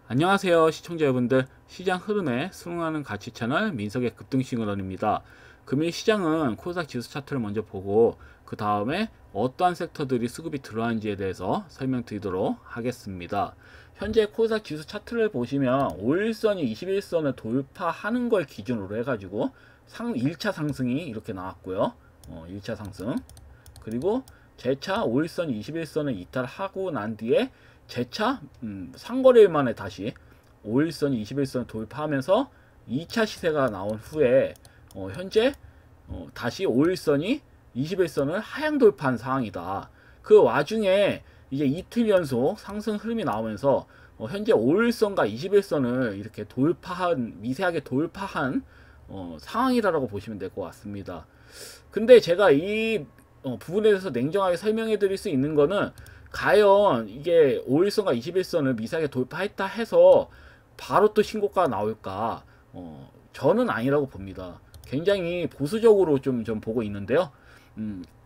안녕하세요 시청자 여러분들, 시장 흐름에 순응하는 가치 채널 민석의 급등시그널입니다. 금일 시장은 코스닥 지수 차트를 먼저 보고 그 다음에 어떠한 섹터들이 수급이 들어왔는지에 대해서 설명드리도록 하겠습니다. 현재 코스닥 지수 차트를 보시면 5일선이 21선을 돌파하는 걸 기준으로 해가지고 1차 상승이 이렇게 나왔고요. 1차 상승, 그리고 재차 5일선 21선을 이탈하고 난 뒤에 재차 상거래일 만에 다시 5일선 21선을 돌파하면서 2차 시세가 나온 후에 현재 다시 5일선이 21선을 하향 돌파한 상황이다. 그 와중에 이제 이틀 연속 상승 흐름이 나오면서 현재 5일선과 21선을 이렇게 미세하게 돌파한 상황이라고 보시면 될 것 같습니다. 근데 제가 이 부분에 대해서 냉정하게 설명해 드릴 수 있는 거는, 과연 이게 5일선과 21선을 미세하게 돌파했다 해서 바로 또 신고가가 나올까? 저는 아니라고 봅니다. 굉장히 보수적으로 좀 보고 있는데요.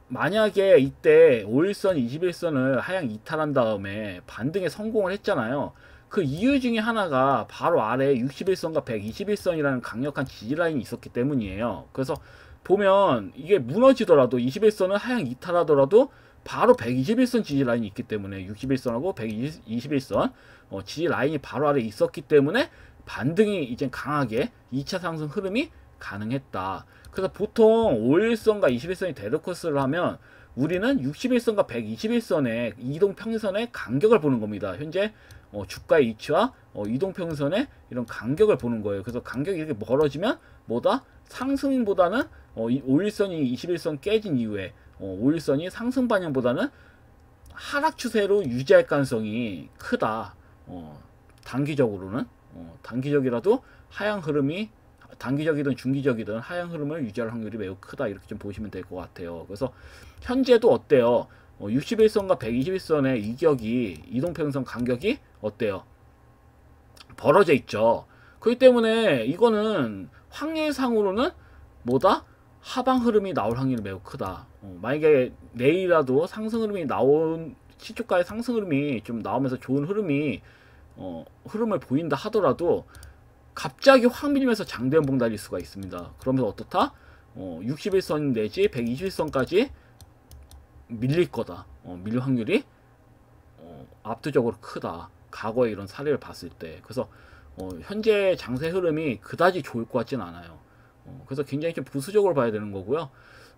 만약에 이때 5일선, 21선을 하향 이탈한 다음에 반등에 성공을 했잖아요. 그 이유 중에 하나가 바로 아래 61선과 121선이라는 강력한 지지라인이 있었기 때문이에요. 그래서 보면 이게 무너지더라도 21선을 하향 이탈하더라도 바로 121선 지지라인이 있기 때문에 61선하고 121선 지지라인이 바로 아래 있었기 때문에 반등이 이제 강하게 2차 상승 흐름이 가능했다. 그래서 보통 5일선과 21선이 데드코스를 하면 우리는 61선과 121선의 이동평선의 간격을 보는 겁니다. 현재 주가의 위치와 이동평선의 이런 간격을 보는 거예요. 그래서 간격이 이렇게 멀어지면 뭐다? 상승보다는 5일선이 21선 깨진 이후에 5일선이 상승 방향보다는 하락 추세로 유지할 가능성이 크다. 단기적으로는 단기적이라도 하향 흐름이, 단기적이든 중기적이든 하향 흐름을 유지할 확률이 매우 크다, 이렇게 좀 보시면 될 것 같아요. 그래서 현재도 어때요? 61선과 121선의 이격이, 이동평선 간격이 어때요? 벌어져 있죠. 그렇기 때문에 이거는 확률상으로는 뭐다? 하방 흐름이 나올 확률이 매우 크다. 만약에 내일이라도 상승 흐름이 시초가의 상승 흐름이 좀 나오면서 좋은 흐름을 보인다 하더라도 갑자기 확 밀리면서 장대연봉 달릴 수가 있습니다. 그러면 어떻다? 61선 내지 121선까지 밀릴 거다. 밀릴 확률이 압도적으로 크다. 과거의 이런 사례를 봤을 때. 그래서 현재 장세 흐름이 그다지 좋을 것 같진 않아요. 그래서 굉장히 좀 보수적으로 봐야 되는 거고요.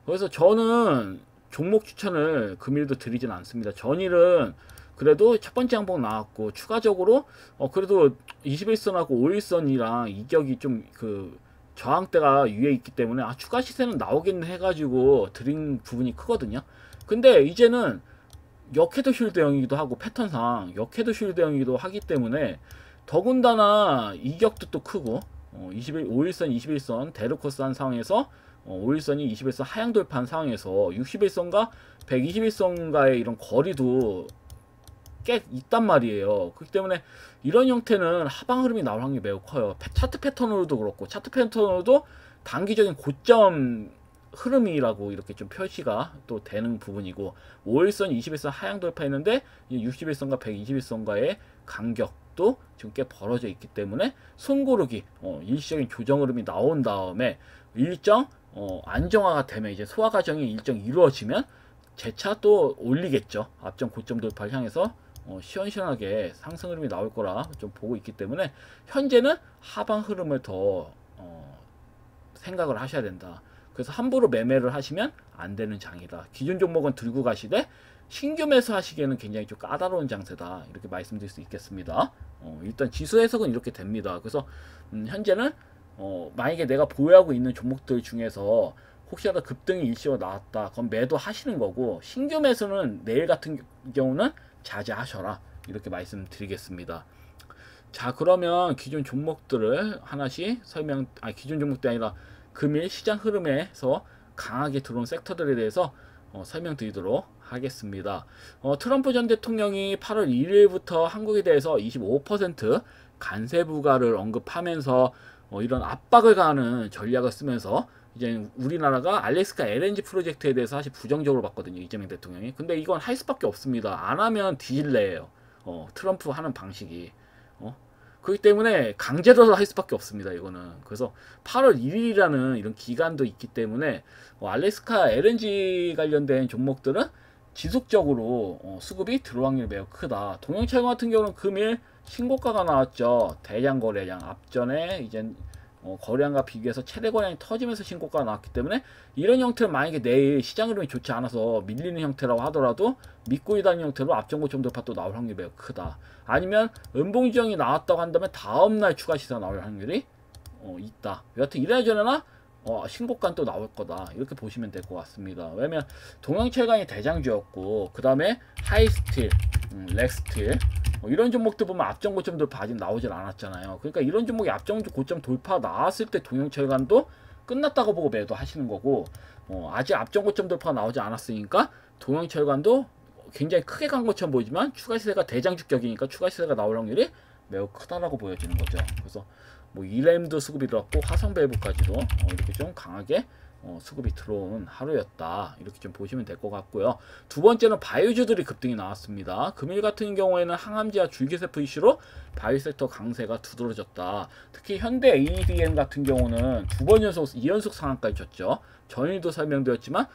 그래서 저는 종목 추천을 금일도 드리진 않습니다. 전일은 그래도 첫 번째 항목 나왔고, 추가적으로 그래도 21선하고 5일선이랑 이격이 좀 저항대가 위에 있기 때문에 추가 시세는 나오겠네 해가지고 드린 부분이 크거든요. 근데 이제는 역헤드 쉴드형이기도 하고, 패턴상 역헤드 쉴드형이기도 하기 때문에 더군다나 이격도 또 크고, 5일선 21선 데드코스한 상황에서 5일선이 21선 하향 돌파한 상황에서 61선과 121선과의 이런 거리도 꽤 있단 말이에요. 그렇기 때문에 이런 형태는 하방 흐름이 나올 확률이 매우 커요. 차트 패턴으로도 그렇고, 차트 패턴으로도 단기적인 고점 흐름이라고 이렇게 좀 표시가 또 되는 부분이고, 5일선 21선 하향 돌파했는데 61선과 121선과의 간격도 지금 꽤 벌어져 있기 때문에 손고르기, 일시적인 조정 흐름이 나온 다음에 일정 안정화가 되면, 이제 소화 과정이 일정 이루어지면 재차 또 올리겠죠. 앞전 고점 돌파를 향해서 시원시원하게 상승 흐름이 나올 거라 좀 보고 있기 때문에 현재는 하방 흐름을 더 생각을 하셔야 된다. 그래서 함부로 매매를 하시면 안 되는 장이다. 기존 종목은 들고 가시되 신규 매수 하시기에는 굉장히 좀 까다로운 장세다, 이렇게 말씀드릴 수 있겠습니다. 일단 지수 해석은 이렇게 됩니다. 그래서 현재는 만약에 내가 보유하고 있는 종목들 중에서 혹시라도 급등이 일시로 나왔다, 그럼 매도 하시는 거고, 신규 매수는 내일 같은 경우는 자제하셔라, 이렇게 말씀드리겠습니다. 자, 그러면 기존 종목들을 하나씩 기존 종목들이 아니라 금일 시장 흐름에서 강하게 들어온 섹터들에 대해서 설명드리도록 하겠습니다. 트럼프 전 대통령이 8월 1일부터 한국에 대해서 25% 관세 부과를 언급하면서 이런 압박을 가하는 전략을 쓰면서 이제 우리나라가 알래스카 LNG 프로젝트에 대해서 사실 부정적으로 봤거든요, 이재명 대통령이. 근데 이건 할 수밖에 없습니다. 안 하면 뒤질래예요. 트럼프 하는 방식이. 그렇기 때문에 강제로 할 수밖에 없습니다. 이거는. 그래서 8월 1일이라는 이런 기간도 있기 때문에 알래스카 LNG 관련된 종목들은 지속적으로 수급이 들어올 확률이 매우 크다. 동영철강 같은 경우는 금일 신고가가 나왔죠. 대량 거래량 앞전에 이제 거래량과 비교해서 최대 거래량이 터지면서 신고가가 나왔기 때문에 이런 형태는 만약에 내일 시장 흐름이 좋지 않아서 밀리는 형태라고 하더라도 믿고 있다는 형태로 앞전 고점 돌파 또 나올 확률이 매우 크다. 아니면 음봉지형이 나왔다고 한다면 다음날 추가 시세가 나올 확률이 있다. 여하튼 이래나 저래나 신고가는 또 나올 거다. 이렇게 보시면 될 것 같습니다. 왜냐면 동양철강이 대장주였고 그 다음에 하이스틸, 렉스틸 이런 종목들 보면 앞전 고점 돌파 아직 나오질 않았잖아요. 그러니까 이런 종목이 앞전 고점 돌파 나왔을 때 동양철강도 끝났다고 보고 매도 하시는 거고 아직 앞전 고점 돌파가 나오지 않았으니까 동양철강도 굉장히 크게 간 것처럼 보이지만 추가 시세가 대장주격이니까 추가 시세가 나올 확률이 매우 크다라고 보여지는 거죠. 그래서 뭐 이램도 수급이 들어왔고 화성밸브까지도 이렇게 좀 강하게 수급이 들어온 하루였다. 이렇게 좀 보시면 될 것 같고요. 두 번째는 바이오주들이 급등이 나왔습니다. 금일 같은 경우에는 항암제와 줄기세포 이슈로 바이오 섹터 강세가 두드러졌다. 특히 현대 ADM 같은 경우는 두 번 연속 2연속 상한가를 쳤죠. 전일도 설명드렸지만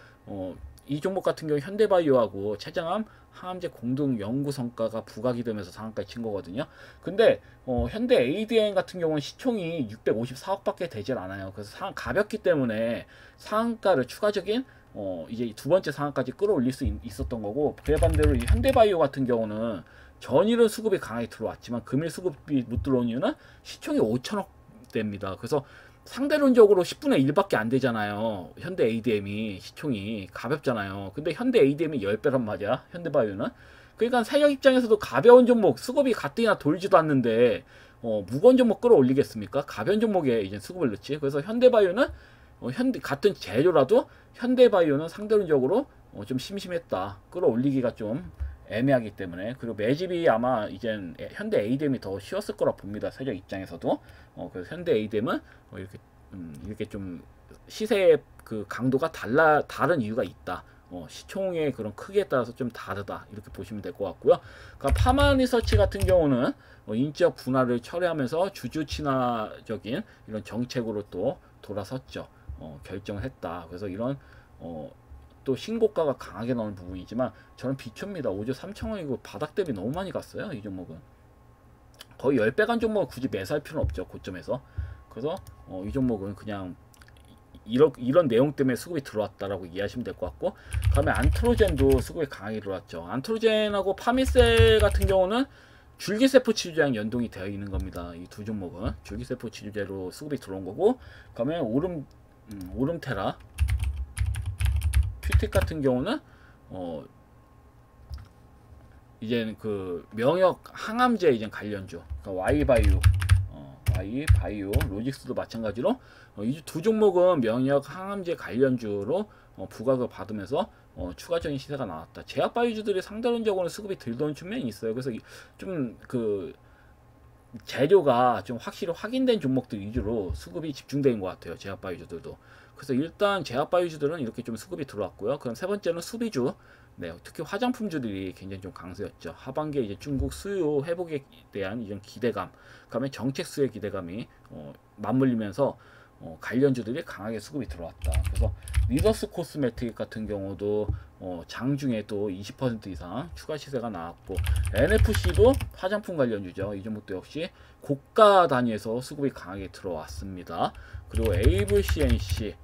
이 종목 같은 경우 현대바이오하고 최장암 항암제 공동 연구 성과가 부각이 되면서 상한가에 친 거거든요. 근데 현대 ADN 같은 경우는 시총이 654억밖에 되질 않아요. 그래서 가볍기 때문에 상한가를 추가적인 이제 두 번째 상한까지 끌어올릴 수 있었던 거고, 그에 반대로 이 현대바이오 같은 경우는 전일은 수급이 강하게 들어왔지만 금일 수급이 못 들어온 이유는 시총이 5천억대입니다. 그래서 상대론적으로 10분의 1밖에 안 되잖아요. 현대 ADM이 시총이 가볍잖아요. 근데 현대 ADM이 10배란 말이야. 현대바이오는. 그러니까 세력 입장에서도 가벼운 종목 수급이 가뜩이나 돌지도 않는데 무거운 종목 끌어올리겠습니까? 가벼운 종목에 이제 수급을 넣지. 그래서 현대바이오는 같은 재료라도 현대바이오는 상대론적으로 좀 심심했다. 끌어올리기가 좀 애매하기 때문에. 그리고 매집이 아마 이젠 현대 ADM이 더 쉬웠을 거라 봅니다. 세력 입장에서도. 그래서 현대 ADM은 이렇게 좀 시세의 그 강도가 다른 이유가 있다. 시총의 그런 크기에 따라서 좀 다르다. 이렇게 보시면 될 것 같고요. 그러니까 파마리서치 같은 경우는 인적 분할을 철회하면서 주주 친화적인 이런 정책으로 또 돌아섰죠. 결정을 했다. 그래서 이런 또 신고가가 강하게 나오는 부분이지만 저는 비초입니다. 5조 3천원이고 바닥 대비 너무 많이 갔어요. 이 종목은 거의 10배 간 종목은 굳이 매수할 필요는 없죠. 고점에서. 그래서 이 종목은 그냥 이런 내용 때문에 수급이 들어왔다라고 이해하시면 될 것 같고, 그다음에 안트로젠도 수급이 강하게 들어왔죠. 안트로젠하고 파미셀 같은 경우는 줄기세포 치료제랑 연동이 되어 있는 겁니다. 이 두 종목은 줄기세포 치료제로 수급이 들어온 거고, 그다음에 오름테라 큐틱 같은 경우는 이제는 그 명역 항암제 이제 관련주, 그러니까 Y바이오, 로직스도 마찬가지로 이 두 종목은 명역 항암제 관련주로 부각을 받으면서 추가적인 시세가 나왔다. 제약바이오주들이 상대론적으로 수급이 덜 도는 측면이 있어요. 그래서 좀 그 재료가 좀 확실히 확인된 종목들 위주로 수급이 집중된 것 같아요. 제약바이오주들도. 그래서 일단 제약바이오주들은 이렇게 좀 수급이 들어왔고요. 그럼 세 번째는 수비주. 네, 특히 화장품주들이 굉장히 좀 강세였죠. 하반기에 이제 중국 수요 회복에 대한 이런 기대감, 그다음에 정책 수요 기대감이 맞물리면서 관련주들이 강하게 수급이 들어왔다. 그래서 리더스 코스메틱 같은 경우도 장중에 또 20% 이상 추가 시세가 나왔고, NFC도 화장품 관련주죠. 이 종목도 역시 고가 단위에서 수급이 강하게 들어왔습니다. 그리고 AVCNC도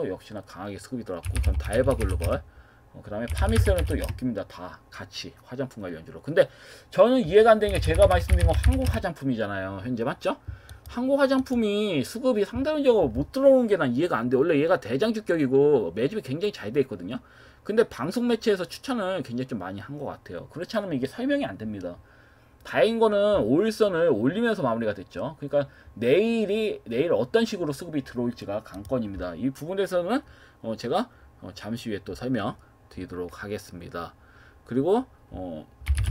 역시나 강하게 수급이 들어왔고, 그럼 다이바 글로벌, 그 다음에 파미셀은 또 엮입니다. 다 같이 화장품 관련주로. 근데 저는 이해가 안 되는 게, 제가 말씀드린 건 한국 화장품이잖아요. 현재 맞죠? 한국 화장품이 수급이 상대적으로 못 들어오는 게 난 이해가 안 돼. 원래 얘가 대장주격이고 매집이 굉장히 잘 돼 있거든요. 근데 방송 매체에서 추천을 굉장히 좀 많이 한 것 같아요. 그렇지 않으면 이게 설명이 안 됩니다. 다행인 거는 5일선을 올리면서 마무리가 됐죠. 그러니까 내일 어떤 식으로 수급이 들어올지가 관건입니다. 이 부분에서는 제가 잠시 후에 또 설명 드리도록 하겠습니다. 그리고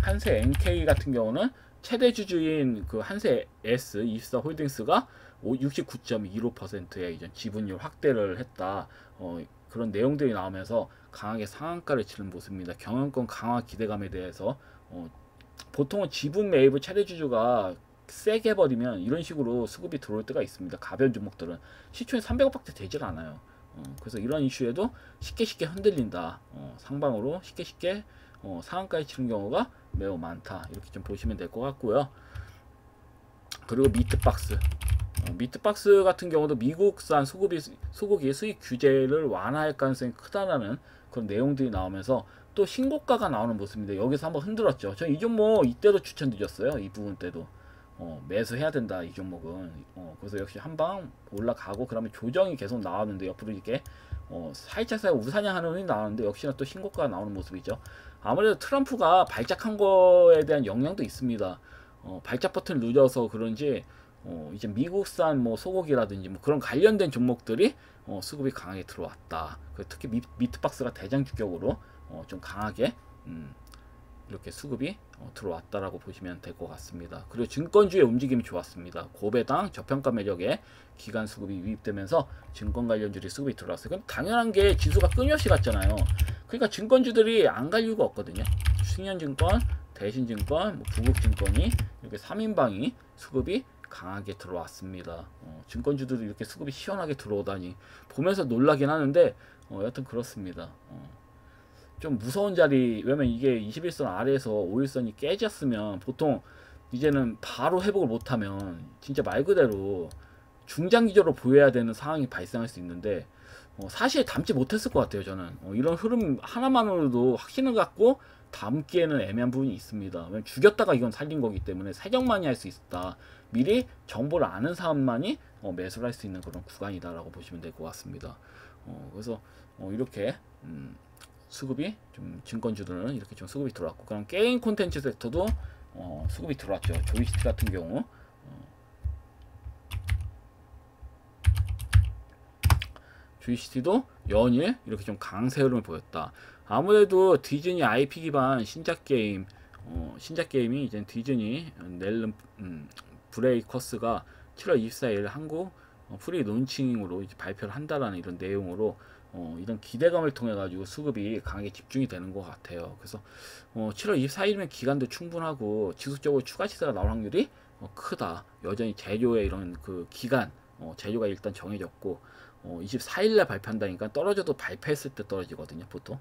한세 NK 같은 경우는 최대 주주인 그 한세 S24 홀딩스가 69.25%의 이전 지분율 확대를 했다. 그런 내용들이 나오면서 강하게 상한가를 치는 모습입니다. 경영권 강화 기대감에 대해서 보통은 지분 매입을 최대 주주가 세게 해버리면 이런 식으로 수급이 들어올 때가 있습니다. 가벼운 종목들은 시초에 300억밖에 되질 않아요. 그래서 이런 이슈에도 쉽게 흔들린다. 상방으로 쉽게 상한가에 치는 경우가 매우 많다. 이렇게 좀 보시면 될 것 같고요. 그리고 미트박스. 미트박스 같은 경우도 미국산 소고기 수입 규제를 완화할 가능성이 크다라는 그런 내용들이 나오면서 또 신고가가 나오는 모습인데 여기서 한번 흔들었죠. 저 이 종목 이때도 추천드렸어요. 이 부분 때도 매수해야 된다 이 종목은. 그래서 역시 한방 올라가고 그러면 조정이 계속 나왔는데 옆으로 이렇게 살짝 우상향하는 흐름이 나왔는데 역시나 또 신고가가 나오는 모습이죠. 아무래도 트럼프가 발작한 거에 대한 영향도 있습니다. 발작 버튼 눌려서 그런지 이제 미국산 뭐 소고기라든지 뭐 그런 관련된 종목들이 수급이 강하게 들어왔다. 특히 미트박스가 대장 주격으로 좀 강하게 이렇게 수급이 들어왔다라고 보시면 될 것 같습니다. 그리고 증권주의 움직임이 좋았습니다. 고배당 저평가 매력에 기간 수급이 유입되면서 증권 관련주들이 수급이 들어왔어요. 그럼 당연한 게 지수가 끊임없이 갔잖아요. 그러니까 증권주들이 안 갈 이유가 없거든요. 신현증권, 대신증권, 뭐 구국증권이 이렇게 3인방이 수급이 강하게 들어왔습니다. 증권주들이 이렇게 수급이 시원하게 들어오다니 보면서 놀라긴 하는데 여튼 그렇습니다. 좀 무서운 자리, 왜냐면 이게 21선 아래에서 5일선이 깨졌으면 보통 이제는 바로 회복을 못하면 진짜 말 그대로 중장기적으로 보여야 되는 상황이 발생할 수 있는데 사실 담지 못했을 것 같아요. 저는 이런 흐름 하나만으로도 확신을 갖고 담기에는 애매한 부분이 있습니다. 왜냐면 죽였다가 이건 살린 거기 때문에 세정만이 할 수 있다. 미리 정보를 아는 사람만이 매수를 할 수 있는 그런 구간이다라고 보시면 될 것 같습니다. 그래서 이렇게 수급이 좀 증권주들은 이렇게 좀 수급이 들어왔고, 그럼 게임 콘텐츠 섹터도 수급이 들어왔죠. 조이스틱 같은 경우 조이스틱도 연일 이렇게 좀 강세 흐름을 보였다. 아무래도 디즈니 IP 기반 신작 게임이 이제 디즈니 낼름 브레이커스가 7월 24일 한국 프리 론칭으로 이제 발표를 한다라는 이런 내용으로 이런 기대감을 통해 가지고 수급이 강하게 집중이 되는 것 같아요. 그래서 7월 24일이면 기간도 충분하고 지속적으로 추가 시세가 나올 확률이 크다. 여전히 재료의 이런 그 기간 재료가 일단 정해졌고 24일날 발표한다니까 떨어져도 발표했을 때 떨어지거든요, 보통.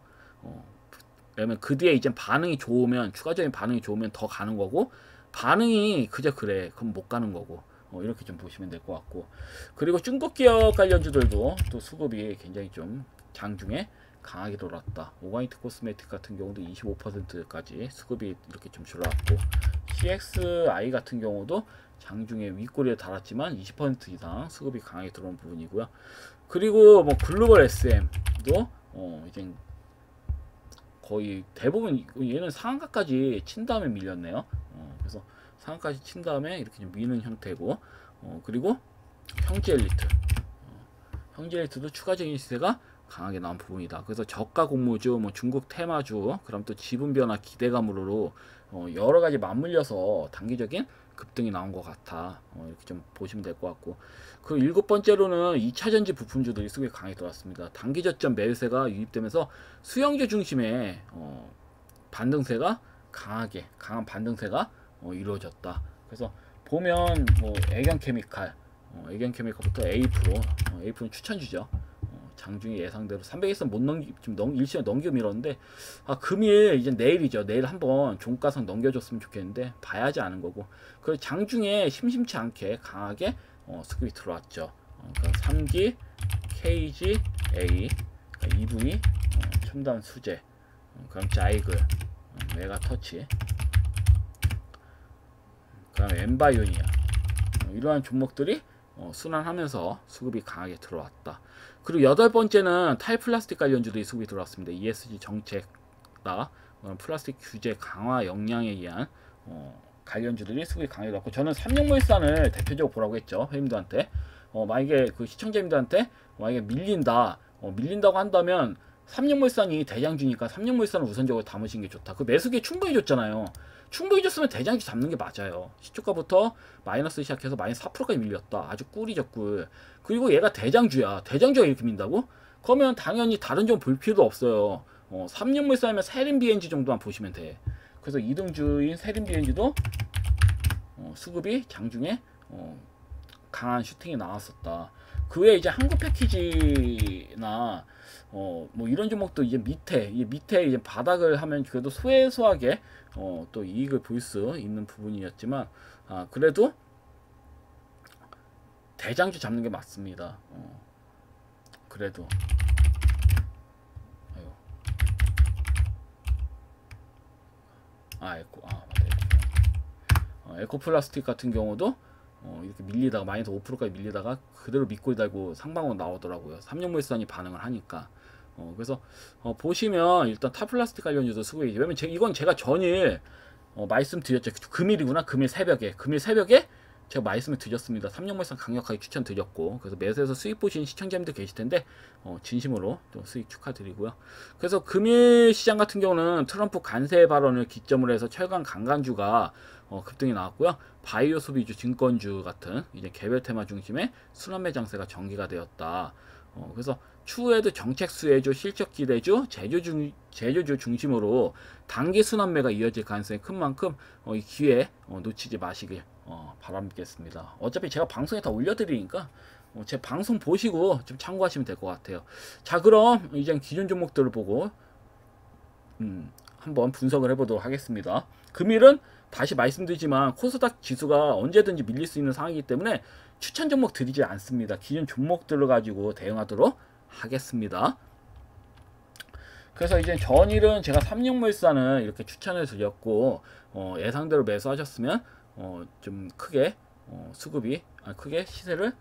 왜냐면 그 뒤에 이제 반응이 좋으면, 추가적인 반응이 좋으면 더 가는 거고, 반응이 그저 그래 그럼 못 가는 거고, 이렇게 좀 보시면 될 것 같고. 그리고 중국 기업 관련주들도 또 수급이 굉장히 좀 장중에 강하게 돌았다. 오가니트 코스메틱 같은 경우도 25%까지 수급이 이렇게 좀 줄어왔고, CXI 같은 경우도 장중에 윗꼬리에 달았지만 20% 이상 수급이 강하게 들어온 부분이고요. 그리고 뭐 글로벌 SM도 이제 거의 대부분 얘는 상한가까지 친 다음에 밀렸네요. 그래서 상한가까지 친 다음에 이렇게 좀 미는 형태고, 그리고 형제 엘리트도 추가적인 시세가 강하게 나온 부분이다. 그래서 저가 공모주, 뭐 중국 테마주, 그럼 또 지분 변화 기대감으로 여러 가지 맞물려서 단기적인 급등이 나온 것 같아. 이렇게 좀 보시면 될 것 같고. 그 일곱 번째로는 2차전지 부품주들이 수급이 강하게 들어왔습니다. 단기 저점 매수세가 유입되면서 수영주 중심의 반등세가 강한 반등세가 이루어졌다. 그래서 보면 뭐 애견케미칼부터 A-Pro는 추천주죠. 장중에 예상대로 300일선 못 넘기, 지금 일시에 넘기고 밀었는데, 금일 이제 내일이죠. 내일 한번 종가상 넘겨줬으면 좋겠는데 봐야지 아는 거고. 그 장중에 심심치 않게 강하게 수급이 들어왔죠. 그러니까 3기, KGA, 그러니까 EV, 첨단 수제, 그럼 자이글, 메가터치, 그다음 엠바이오니아, 이러한 종목들이 순환하면서 수급이 강하게 들어왔다. 그리고 여덟 번째는 탈플라스틱 관련주들이 수급이 들어왔습니다. ESG 정책과 플라스틱 규제 강화 역량에 의한 관련주들이 수급이 강하게 들어왔고, 저는 삼성물산을 대표적으로 보라고 했죠. 회원님들한테. 만약에 그 시청자님들한테 만약에 밀린다고 한다면 삼성물산이 대장주니까 삼성물산을 우선적으로 담으시는 게 좋다. 그 매수기에 충분히 줬잖아요. 충분히 줬으면 대장주 잡는 게 맞아요. 시초가부터 마이너스 시작해서 마이너스 4%까지 밀렸다. 아주 꿀이죠, 꿀. 그리고 얘가 대장주야. 대장주가 이렇게 민다고? 그러면 당연히 다른 점 볼 필요도 없어요. 삼성물산이면 세림 BNG 정도만 보시면 돼. 그래서 2등주인 세림 BNG도 수급이 장중에 강한 슈팅이 나왔었다. 그 외에 이제 한국 패키지나 뭐 이런 종목도 이제 밑에 이제 바닥을 하면 그래도 소소하게 또 이익을 볼 수 있는 부분이었지만 그래도 대장주 잡는 게 맞습니다. 그래도 에코플라스틱 같은 경우도 이렇게 밀리다가 마이너스 5%까지 밀리다가 그대로 밑골 달고 상방으로 나오더라고요. 삼성물산이 반응을 하니까. 그래서 보시면 일단 타플라스틱 관련주도 쓰고 있죠. 왜냐면 이건 제가 전일 말씀드렸죠. 금일이구나. 금일 새벽에 제가 말씀을 드렸습니다. 삼성물산 강력하게 추천드렸고, 그래서 매수해서 수익 보신 시청자님들 계실 텐데 진심으로 또 수익 축하드리고요. 그래서 금일 시장 같은 경우는 트럼프 관세 발언을 기점으로 해서 철강 강간주가 급등이 나왔고요. 바이오 소비주, 증권주 같은 이제 개별 테마 중심의 순환 매장세가 전개가 되었다. 그래서 추후에도 정책 수혜주, 실적 기대주, 제조주 중심으로 단기 순환매가 이어질 가능성이 큰 만큼 이 기회 놓치지 마시길 바라겠습니다. 어차피 제가 방송에 다 올려드리니까 제 방송 보시고 좀 참고하시면 될 것 같아요. 자, 그럼 이제 기존 종목들을 보고 한번 분석을 해보도록 하겠습니다. 금일은 다시 말씀드리지만 코스닥 지수가 언제든지 밀릴 수 있는 상황이기 때문에 추천 종목 드리지 않습니다. 기존 종목들을 가지고 대응하도록 하겠습니다. 그래서 이제 전일은 제가 삼성물산을 이렇게 추천을 드렸고 예상대로 매수하셨으면 좀 크게 크게 시세를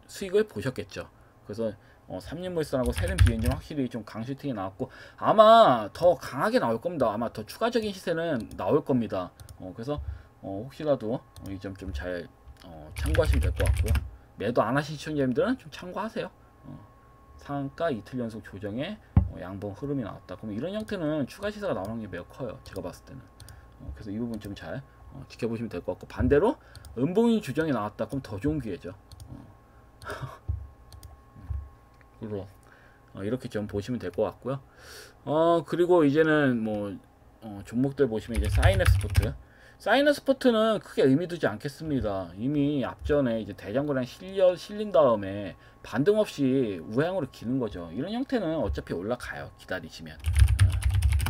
수익을 보셨겠죠. 그래서 삼성물산하고 세른 비엔진 확실히 좀 강슈팅이 나왔고 아마 더 강하게 나올 겁니다. 아마 더 추가적인 시세는 나올 겁니다. 그래서 혹시라도 이 점 좀 잘 참고하시면 될 것 같고요. 매도 안 하신 시청자님들은 좀 참고하세요. 상한가 이틀 연속 조정에 양봉 흐름이 나왔다. 그럼 이런 형태는 추가 시세가 나오는 게 매우 커요. 제가 봤을 때는. 그래서 이 부분 좀 잘 지켜보시면 될 것 같고, 반대로 음봉이 조정이 나왔다. 그럼 더 좋은 기회죠. 그리고 이렇게 좀 보시면 될 것 같고요. 그리고 이제는 뭐 종목들 보시면 이제 사이너스포트는 크게 의미 두지 않겠습니다. 이미 앞전에 이제 대장고량 실린 다음에 반등 없이 우향으로 기는 거죠. 이런 형태는 어차피 올라가요. 기다리시면.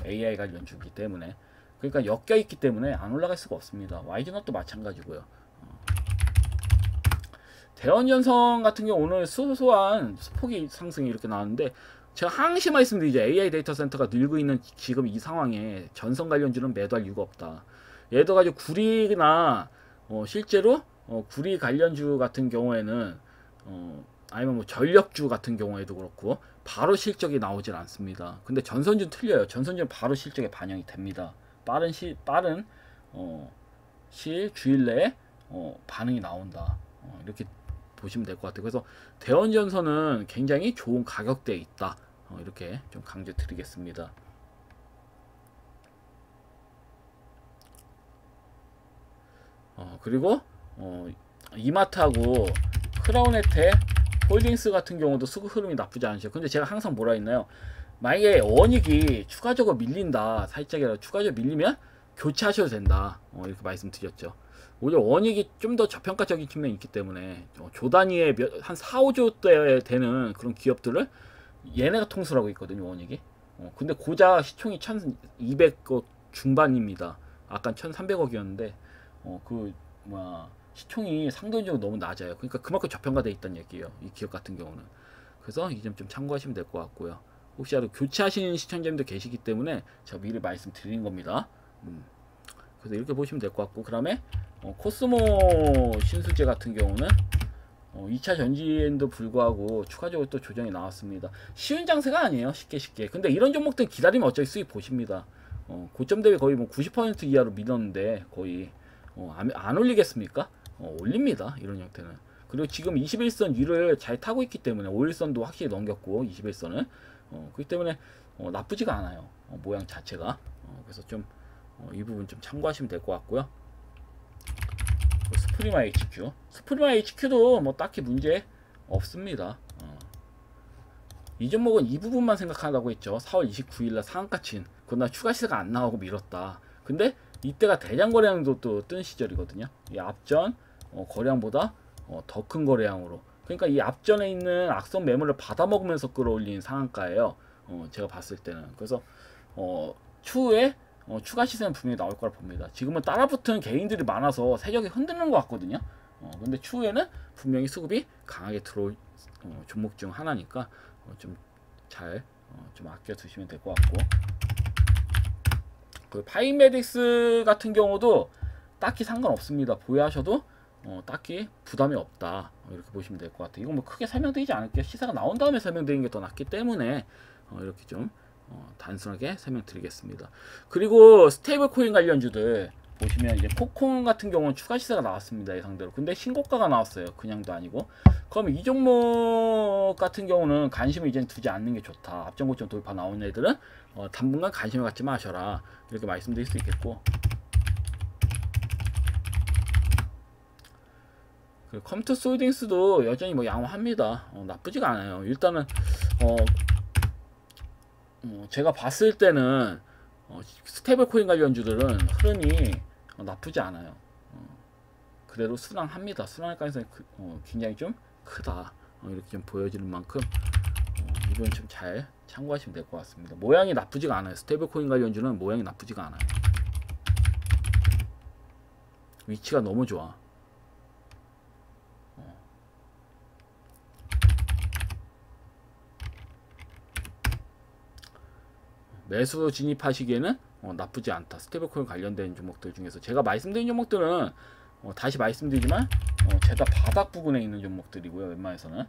AI 관련 주기 때문에. 그러니까 엮여 있기 때문에 안 올라갈 수가 없습니다. YG넛도 마찬가지고요. 대원전선 같은 경우 오늘 소소한 소폭이 상승이 이렇게 나왔는데, 제가 항시 말씀드리죠. AI 데이터 센터가 늘고 있는 지금 이 상황에 전선 관련주는 매도할 이유가 없다. 예를 들어 가지고 구리나 실제로 구리 관련주 같은 경우에는 아니면 뭐 전력주 같은 경우에도 그렇고 바로 실적이 나오질 않습니다. 근데 전선주는 틀려요. 전선주는 바로 실적에 반영이 됩니다. 빠른 주일 내에 반응이 나온다. 이렇게 보시면 될 것 같아요. 그래서 대원전선은 굉장히 좋은 가격대에 있다. 이렇게 좀 강조 드리겠습니다. 그리고 이마트하고 크라운혜택 홀딩스 같은 경우도 수급 흐름이 나쁘지 않죠. 근데 제가 항상 뭐라 했나요? 만약에 원익이 추가적으로 밀린다, 살짝이라도 추가적으로 밀리면 교체하셔도 된다. 이렇게 말씀드렸죠. 오히려 원익이 좀 더 저평가적인 측면이 있기 때문에 조 단위의 한 4, 5조 대 되는 그런 기업들을 얘네가 통솔하고 있거든요, 원익이. 근데 고작 시총이 1200억 중반입니다. 아까 1300억이었는데 시총이 상대적으로 너무 낮아요. 그러니까 그만큼 저평가되어 있다는 얘기예요, 이 기업 같은 경우는. 그래서 이 점 좀 참고하시면 될 것 같고요. 혹시라도 교체하시는 시청자님도 계시기 때문에 제가 미리 말씀드린 겁니다. 그래서 이렇게 보시면 될 것 같고, 그 다음에 코스모 신수제 같은 경우는 2차 전지에도 불구하고 추가적으로 또 조정이 나왔습니다. 쉬운 장세가 아니에요, 쉽게. 근데 이런 종목들은 기다리면 어차피 수익 보십니다. 고점 대비 거의 뭐 90% 이하로 밀었는데 거의 안 올리겠습니까? 올립니다, 이런 형태는. 그리고 지금 21선 위를 잘 타고 있기 때문에 5일선도 확실히 넘겼고 21선은 그렇기 때문에 나쁘지가 않아요, 모양 자체가. 그래서 좀 이 부분 좀 참고하시면 될 것 같고요. 스프리마 HQ도 뭐 딱히 문제 없습니다. 이 종목은 이 부분만 생각한다고 했죠. 4월 29일날 상한가 친, 그날 추가 시세가 안 나오고 밀었다. 근데 이때가 대장 거래량도 또 뜬 시절이거든요. 이 앞전 거래량보다 더 큰 거래량으로, 그러니까 이 앞전에 있는 악성 매물을 받아먹으면서 끌어올린 상한가예요. 제가 봤을 때는. 그래서 추후에 추가 시세는 분명히 나올 거라 봅니다. 지금은 따라붙은 개인들이 많아서 세력이 흔드는 것 같거든요. 근데 추후에는 분명히 수급이 강하게 들어올 종목 중 하나니까 좀 잘 좀 아껴 두시면 될 것 같고, 그 파이메딕스 같은 경우도 딱히 상관없습니다. 보유하셔도 딱히 부담이 없다, 이렇게 보시면 될 것 같아요. 이건 뭐 크게 설명드리지 않을게요. 시세가 나온 다음에 설명드리는 게 더 낫기 때문에 이렇게 좀 단순하게 설명드리겠습니다. 그리고 스테이블 코인 관련주들 보시면 이제 코콩 같은 경우는 추가 시세가 나왔습니다. 예상대로. 근데 신고가가 나왔어요. 그냥도 아니고. 그럼 이 종목 같은 경우는 관심을 이제 두지 않는 게 좋다. 앞전 고점 돌파 나온 애들은 당분간 관심을 갖지 마셔라, 이렇게 말씀드릴 수 있겠고, 그 컴투스 홀딩스도 여전히 뭐 양호합니다. 나쁘지가 않아요. 일단은 제가 봤을 때는 스테이블 코인 관련주들은 흐름이 나쁘지 않아요. 그대로 순항합니다. 순항할 가능성이 굉장히 좀 크다, 이렇게 좀 보여지는 만큼 이건 좀 잘 참고하시면 될 것 같습니다. 모양이 나쁘지가 않아요. 스테이블 코인 관련주는 모양이 나쁘지가 않아요. 위치가 너무 좋아. 매수 진입하시기에는 나쁘지 않다. 스테이블코인 관련된 종목들 중에서 제가 말씀드린 종목들은 다시 말씀드리지만 죄다 바닥 부근에 있는 종목들이고요. 웬만해서는.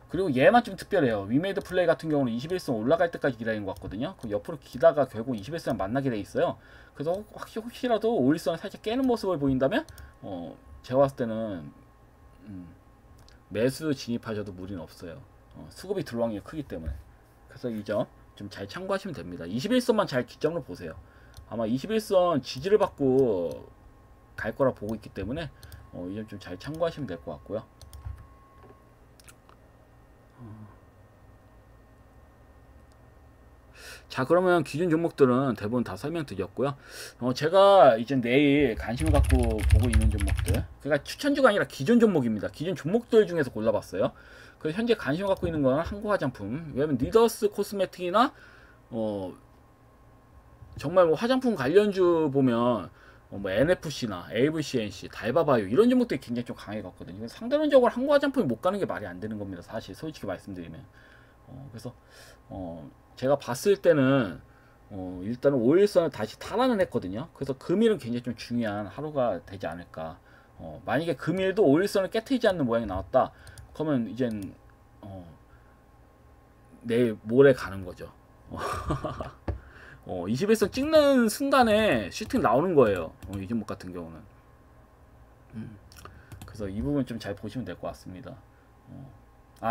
그리고 얘만 좀 특별해요. 위메이드 플레이 같은 경우는 21선 올라갈 때까지 기다린 것 같거든요. 그 옆으로 기다가 결국 21선 만나게 돼 있어요. 그래서 혹시라도 5일선을 살짝 깨는 모습을 보인다면 제가 봤을 때는 매수 진입하셔도 무리는 없어요. 수급이 들어온 게 크기 때문에. 그래서 이 점 좀 잘 참고하시면 됩니다. 21선만 잘 기점으로 보세요. 아마 21선 지지를 받고 갈 거라 보고 있기 때문에 이 점 좀 잘 참고하시면 될 것 같고요. 자, 그러면 기준 종목들은 대부분 다 설명드렸고요. 제가 이제 내일 관심을 갖고 보고 있는 종목들, 그러니까 추천주가 아니라 기존 종목입니다. 기존 종목들 중에서 골라봤어요. 그래서 현재 관심을 갖고 있는 건 한국 화장품, 왜냐면 리더스 코스메틱이나 정말 뭐 화장품 관련주 보면 뭐 NFC나 AVCNC, 달바바이오 이런 종목들이 굉장히 좀 강해 갔거든요. 상대론적으로 한국 화장품이 못 가는 게 말이 안 되는 겁니다. 사실 솔직히 말씀드리면. 그래서 제가 봤을 때는 일단은 5일선을 다시 탈환을 했거든요. 그래서 금일은 굉장히 좀 중요한 하루가 되지 않을까. 만약에 금일도 5일선을 깨트리지 않는 모양이 나왔다, 그러면 이젠 내일 모레 가는 거죠. 21선 찍는 순간에 슈팅 나오는 거예요. 이 종목 같은 경우는. 그래서 이 부분 좀 잘 보시면 될 것 같습니다.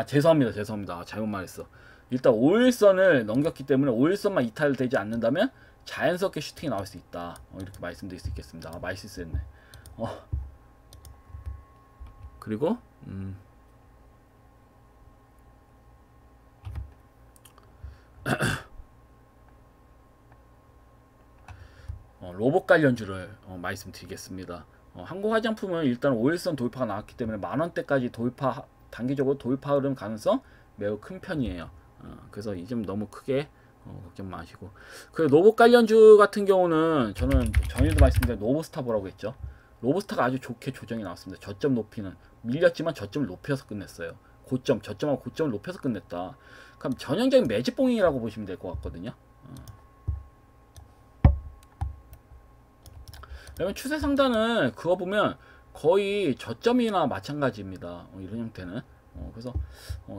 죄송합니다. 잘못 말했어. 일단 5일선을 넘겼기 때문에 5일선만 이탈되지 않는다면 자연스럽게 슈팅이 나올 수 있다. 이렇게 말씀드릴 수 있겠습니다. 말 실수했네. 그리고 로봇 관련주를 말씀드리겠습니다. 한국 화장품은 일단 5일선 돌파가 나왔기 때문에 만원대까지 돌파, 단기적으로 돌파 흐름 가능성 매우 큰 편이에요. 그래서 이 점 너무 크게 걱정 마시고, 그 로봇 관련주 같은 경우는 저는 전에도 말씀드린 로보스타 보라고 했죠. 로보스타가 아주 좋게 조정이 나왔습니다. 저점 높이는 밀렸지만 저점을 높여서 끝냈어요. 저점하고 고점을 높여서 끝냈다. 그럼 전형적인 매집봉잉이라고 보시면 될 것 같거든요. 그러면 추세 상단은 그거 보면 거의 저점이나 마찬가지입니다. 이런 형태는. 그래서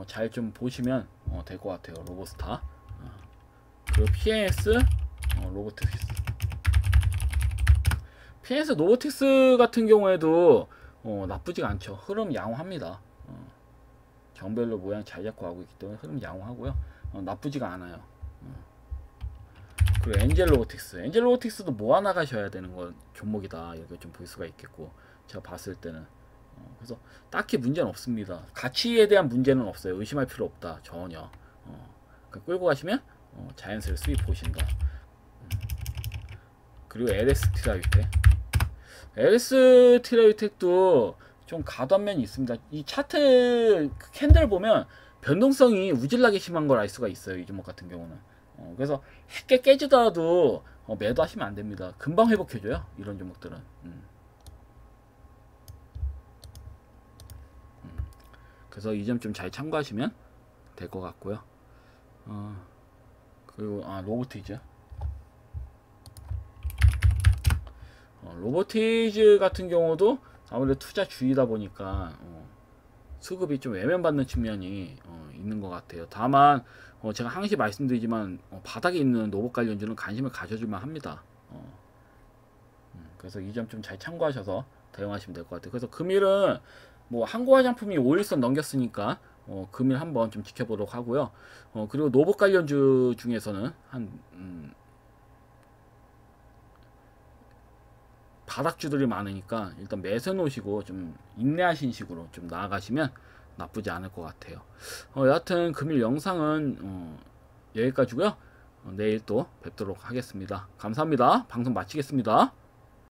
잘 좀 보시면 될 것 같아요. 로보스타. 그리고 PNS 로보틱스. PNS 로보틱스 같은 경우에도 나쁘지가 않죠. 흐름 양호합니다. 정별로 모양 잘 잡고 가고 있기 때문에 흐름 양호하고요. 나쁘지가 않아요. 그리고 엔젤 로보틱스도 모아 나가셔야 되는 건 종목이다, 이렇게 좀 볼 수가 있겠고, 제가 봤을 때는. 그래서 딱히 문제는 없습니다. 가치에 대한 문제는 없어요. 의심할 필요 없다, 전혀. 끌고 가시면 자연스레 수익 보신다. 그리고 LS 트라이텍. LS 트라이텍도 좀 가던면이 있습니다. 이 차트 캔들 보면 변동성이 우질나게 심한 걸 알 수가 있어요. 이 종목 같은 경우는. 그래서 쉽게 깨지더라도 매도하시면 안 됩니다. 금방 회복해줘요. 이런 종목들은. 그래서 이 점 좀 잘 참고하시면 될 것 같고요. 그리고 로보티즈. 로보티즈 같은 경우도 아무래도 투자 주의다 보니까 수급이 좀 외면받는 측면이 있는 것 같아요. 다만 제가 항상 말씀드리지만 바닥에 있는 로봇 관련주는 관심을 가져줄만 합니다. 그래서 이 점 좀 잘 참고하셔서 대응하시면 될 것 같아요. 그래서 금일은 뭐 항공화장품이 5일선 넘겼으니까 금일 한번 좀 지켜보도록 하고요. 그리고 로봇 관련주 중에서는 한 바닥주들이 많으니까 일단 매수 놓으시고 좀 인내하신 식으로 좀 나아가시면 나쁘지 않을 것 같아요. 여하튼 금일 영상은 여기까지고요. 내일 또 뵙도록 하겠습니다. 감사합니다. 방송 마치겠습니다.